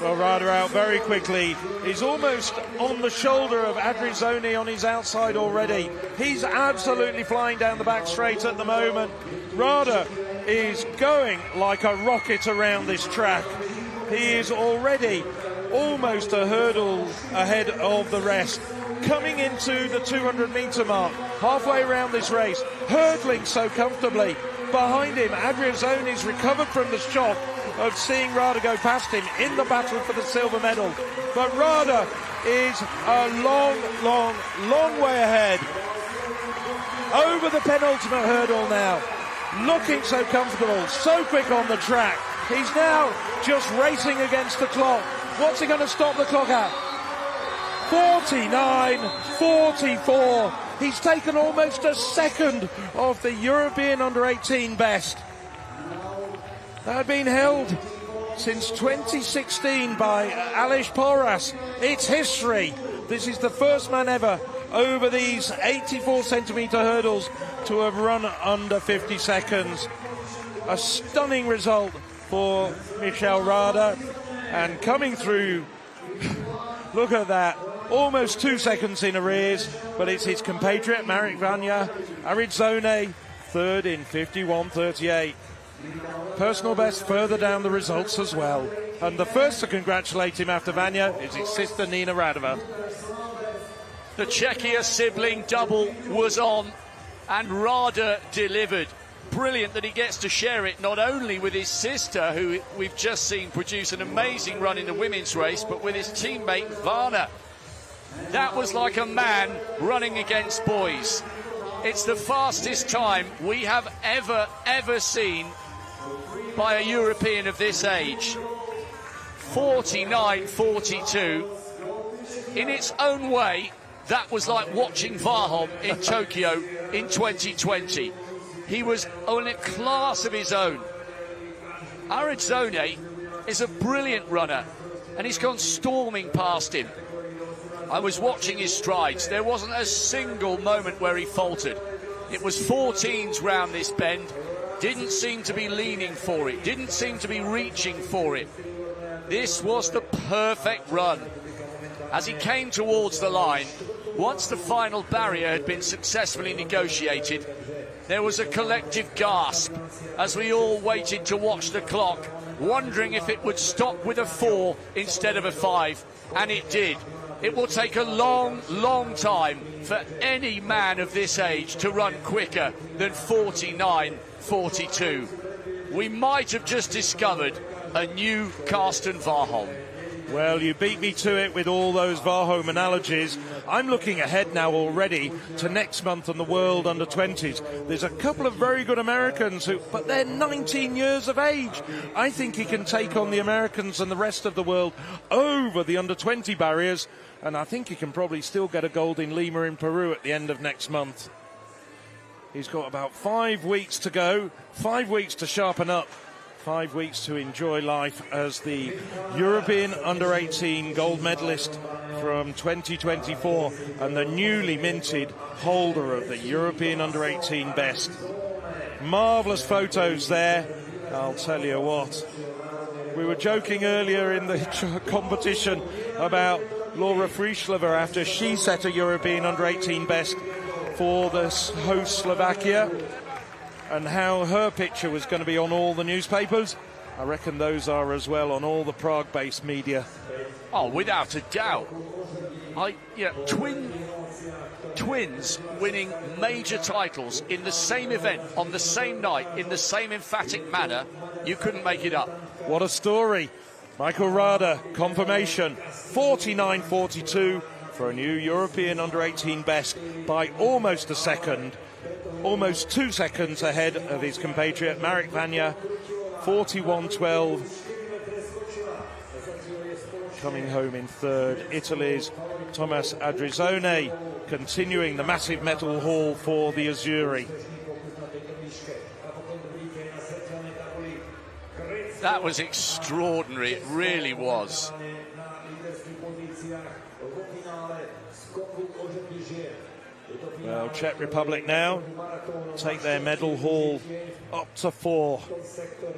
Well, Rada out very quickly. He's almost on the shoulder of Adrizzoni on his outside already. He's absolutely flying down the back straight at the moment. Rada is going like a rocket around this track. He is already almost a hurdle ahead of the rest. Coming into the 200-metre mark, halfway around this race, hurdling so comfortably. Behind him, Adrizzoni's recovered from the shock of seeing Rada go past him in the battle for the silver medal. But Rada is a long way ahead. Over the penultimate hurdle now. Looking so comfortable, so quick on the track. He's now just racing against the clock. What's he going to stop the clock at? 49.44. He's taken almost a second of the European under-18 best. That had been held since 2016 by Aleš Porras. It's history. This is the first man ever over these 84-centimetre hurdles to have run under 50 seconds. A stunning result for Michel Rada. And coming through, look at that, almost 2 seconds in arrears, but it's his compatriot, Marek Vanya, Adrizzoni, third in 51.38. Personal best further down the results as well. And the first to congratulate him after Vanya is his sister Nina Radova. The Czechia sibling double was on, and Rada delivered. Brilliant that he gets to share it not only with his sister, who we've just seen produce an amazing run in the women's race, but with his teammate Vana. That was like a man running against boys. It's the fastest time we have ever seen by a European of this age. 49.42. In its own way, that was like watching Vahom in Tokyo in 2020. He was on a class of his own. Adrizzoni is a brilliant runner, and he's gone storming past him. I was watching his strides. There wasn't a single moment where he faltered. It was 14s round this bend. Didn't seem to be leaning for it. Didn't seem to be reaching for it. This was the perfect run. As he came towards the line, once the final barrier had been successfully negotiated, there was a collective gasp as we all waited to watch the clock, wondering if it would stop with a 4 instead of a 5, and it did. It will take a long time for any man of this age to run quicker than 49.42. We might have just discovered a new Karsten Warholm. Well, you beat me to it with all those Warholm analogies. I'm looking ahead now already to next month on the World Under-20s. There's a couple of very good Americans, but they're 19 years of age. I think he can take on the Americans and the rest of the world over the Under-20 barriers, and I think he can probably still get a gold in Lima in Peru at the end of next month. He's got about 5 weeks to go, 5 weeks to sharpen up, 5 weeks to enjoy life as the European Under-18 gold medalist from 2024 and the newly minted holder of the European Under-18 best. Marvellous photos there, I'll tell you what. We were joking earlier in the competition about Laura Frischlova after she set a European Under-18 best for the host Slovakia, and how her picture was going to be on all the newspapers. I reckon those are as well on all the Prague-based media. Oh, without a doubt. Twins winning major titles in the same event, on the same night, in the same emphatic manner, you couldn't make it up. What a story. Michael Rada, confirmation, 49.42 for a new European Under-18 best by almost a second. Almost 2 seconds ahead of his compatriot Marek Vanya, 41.12. Coming home in third, Italy's Thomas Adrizzoni, continuing the massive medal haul for the Azzurri. That was extraordinary, it really was. Well, Czech Republic now take their medal haul up to 4.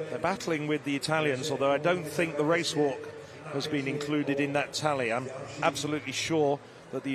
They're battling with the Italians, although I don't think the race walk has been included in that tally. I'm absolutely sure that the